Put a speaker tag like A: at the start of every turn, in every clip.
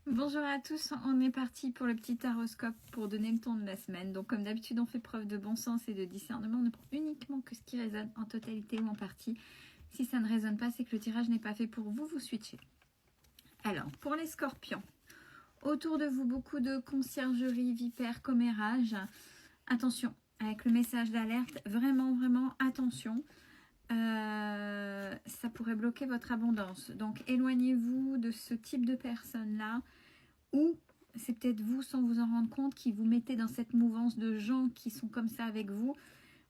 A: Bonjour à tous, on est parti pour le petit taroscope pour donner le ton de la semaine. Donc comme d'habitude on fait preuve de bon sens et de discernement, on ne prend uniquement que ce qui résonne en totalité ou en partie. Si ça ne résonne pas, c'est que le tirage n'est pas fait pour vous, vous switchez. Alors pour les scorpions, autour de vous beaucoup de conciergerie, vipères, commérages. Attention avec le message d'alerte, vraiment attention. Ça pourrait bloquer votre abondance. Donc éloignez-vous de ce type de personnes-là, ou c'est peut-être vous sans vous en rendre compte qui vous mettez dans cette mouvance de gens qui sont comme ça avec vous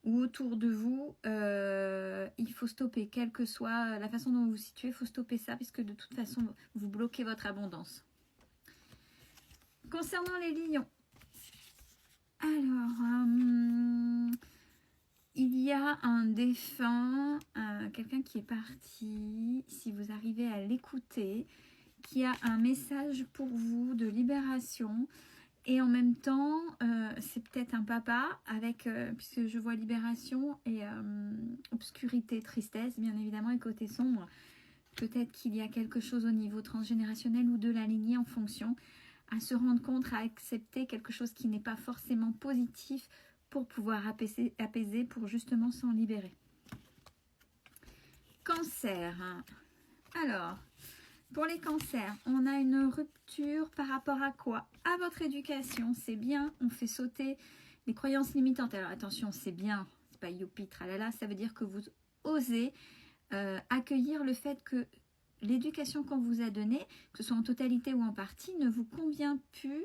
A: ou autour de vous. Il faut stopper, quelle que soit la façon dont vous vous situez, il faut stopper ça puisque de toute façon vous bloquez votre abondance. Concernant les lions, alors il y a un défunt, quelqu'un qui est parti, si vous arrivez à l'écouter, qui a un message pour vous de libération. Et en même temps, c'est peut-être un papa, avec, puisque je vois libération et obscurité, tristesse, bien évidemment, et côté sombre. Peut-être qu'il y a quelque chose au niveau transgénérationnel ou de la lignée en fonction, à se rendre compte, à accepter quelque chose qui n'est pas forcément positif pour pouvoir apaiser pour justement s'en libérer. Cancer. Alors, pour les cancers, on a une rupture par rapport à quoi? À votre éducation, c'est bien, on fait sauter les croyances limitantes. Alors attention, c'est bien, c'est pas youpi, tralala, ça veut dire que vous osez accueillir le fait que l'éducation qu'on vous a donnée, que ce soit en totalité ou en partie, ne vous convient plus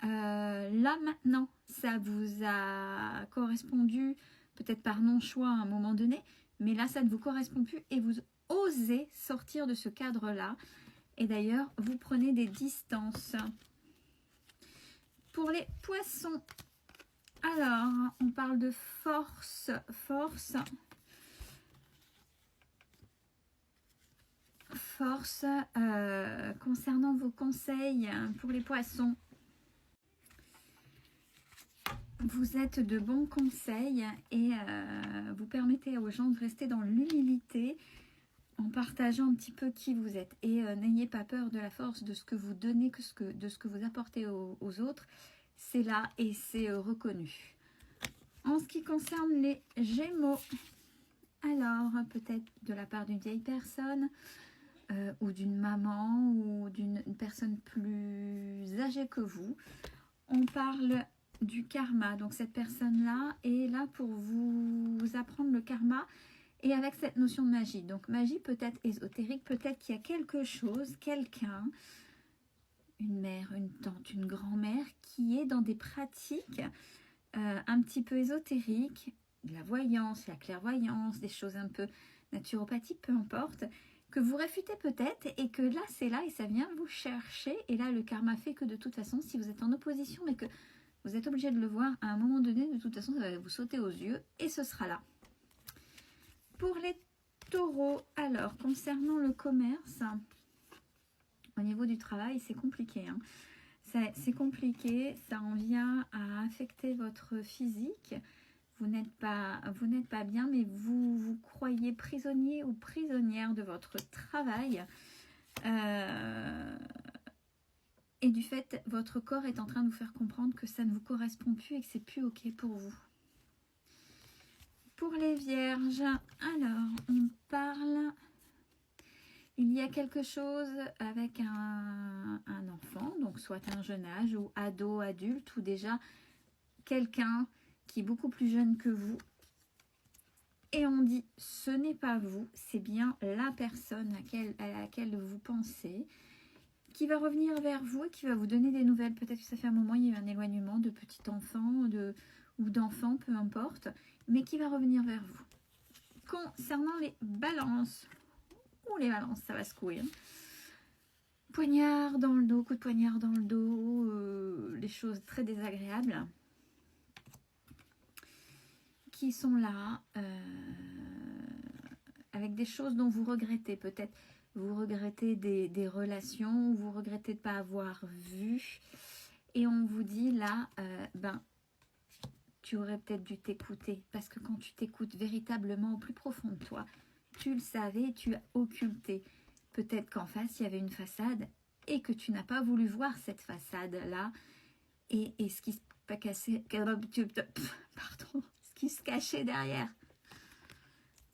A: là maintenant. Ça vous a correspondu peut-être par non-choix à un moment donné, mais là ça ne vous correspond plus et vous osez sortir de ce cadre-là. Et d'ailleurs, vous prenez des distances. Pour les poissons, alors, on parle de force. Force concernant vos conseils pour les poissons. Vous êtes de bons conseils et vous permettez aux gens de rester dans l'humilité en partageant un petit peu qui vous êtes. Et n'ayez pas peur de la force de ce que vous donnez, de ce que vous apportez aux autres. C'est là et c'est reconnu. En ce qui concerne les Gémeaux, alors peut-être de la part d'une vieille personne ou d'une maman ou d'une personne plus âgée que vous, on parle du karma. Donc cette personne-là est là pour vous apprendre le karma et avec cette notion de magie. Donc magie peut-être ésotérique, peut-être qu'il y a quelque chose, quelqu'un, une mère, une tante, une grand-mère qui est dans des pratiques un petit peu ésotériques, de la voyance, la clairvoyance, des choses un peu naturopathiques, peu importe, que vous réfutez peut-être et que là c'est là et ça vient vous chercher. Et là le karma fait que de toute façon, si vous êtes en opposition mais que vous êtes obligé de le voir à un moment donné, de toute façon ça va vous sauter aux yeux et ce sera là. Pour les taureaux, alors concernant le commerce, au niveau du travail, c'est compliqué. Hein. C'est compliqué, ça en vient à affecter votre physique. Vous n'êtes pas bien, mais vous croyez prisonnier ou prisonnière de votre travail. Et du fait, votre corps est en train de vous faire comprendre que ça ne vous correspond plus et que c'est plus OK pour vous. Pour les vierges, alors on parle, il y a quelque chose avec un enfant, donc soit un jeune âge ou ado, adulte, ou déjà quelqu'un qui est beaucoup plus jeune que vous. Et on dit, ce n'est pas vous, c'est bien la personne à laquelle vous pensez, qui va revenir vers vous et qui va vous donner des nouvelles. Peut-être que ça fait un moment, il y a eu un éloignement de petit enfant ou d'enfant, peu importe, mais qui va revenir vers vous. Concernant les balances, les balances, ça va secouer. Hein. Poignard dans le dos, coup de poignard dans le dos, les choses très désagréables qui sont là, avec des choses dont vous regrettez. Peut-être vous regrettez des relations, vous regrettez de ne pas avoir vu. Et on vous dit là, tu aurais peut-être dû t'écouter. Parce que quand tu t'écoutes véritablement au plus profond de toi, tu le savais, tu as occulté. Peut-être qu'en face, il y avait une façade et que tu n'as pas voulu voir cette façade-là et ce qui se cassait, pardon, ce qui se cachait derrière.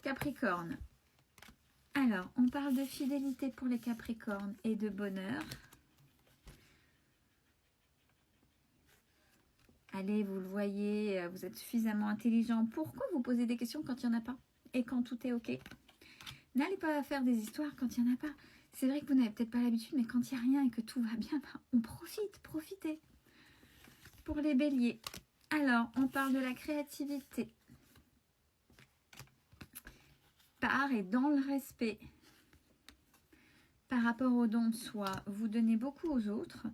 A: Capricorne. Alors, on parle de fidélité pour les Capricornes et de bonheur. Allez, vous le voyez, vous êtes suffisamment intelligent. Pourquoi vous posez des questions quand il n'y en a pas? Et quand tout est OK? N'allez pas faire des histoires quand il n'y en a pas. C'est vrai que vous n'avez peut-être pas l'habitude, mais quand il n'y a rien et que tout va bien, on profite, profitez. Pour les béliers. Alors, on parle de la créativité. Par et dans le respect. Par rapport au don de soi, vous donnez beaucoup aux autres.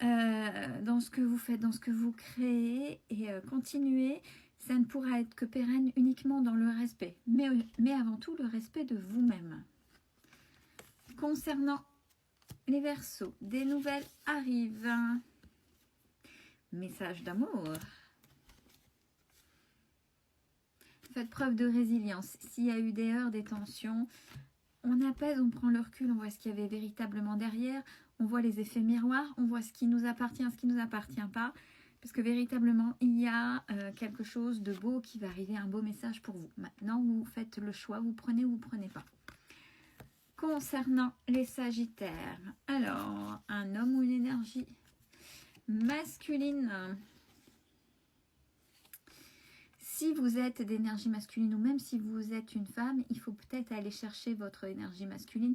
A: Dans ce que vous faites, dans ce que vous créez, et continuez. Ça ne pourra être que pérenne uniquement dans le respect, mais avant tout le respect de vous-même. Concernant les Verseaux, des nouvelles arrivent. Message d'amour. Faites preuve de résilience. S'il y a eu des heurts, des tensions, on apaise, on prend le recul, on voit ce qu'il y avait véritablement derrière, on voit les effets miroirs, on voit ce qui nous appartient, ce qui ne nous appartient pas. Parce que véritablement, il y a quelque chose de beau qui va arriver, un beau message pour vous. Maintenant, vous faites le choix, vous prenez ou vous ne prenez pas. Concernant les Sagittaires, alors, un homme ou une énergie masculine. Si vous êtes d'énergie masculine ou même si vous êtes une femme, il faut peut-être aller chercher votre énergie masculine.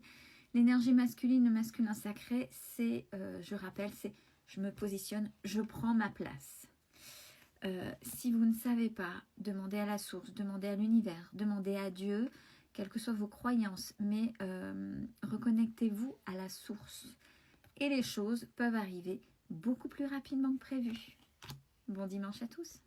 A: L'énergie masculine, le masculin sacré, c'est, je rappelle, c'est je me positionne, je prends ma place. Si vous ne savez pas, demandez à la source, demandez à l'univers, demandez à Dieu, quelles que soient vos croyances, mais reconnectez-vous à la source. Et les choses peuvent arriver beaucoup plus rapidement que prévu. Bon dimanche à tous.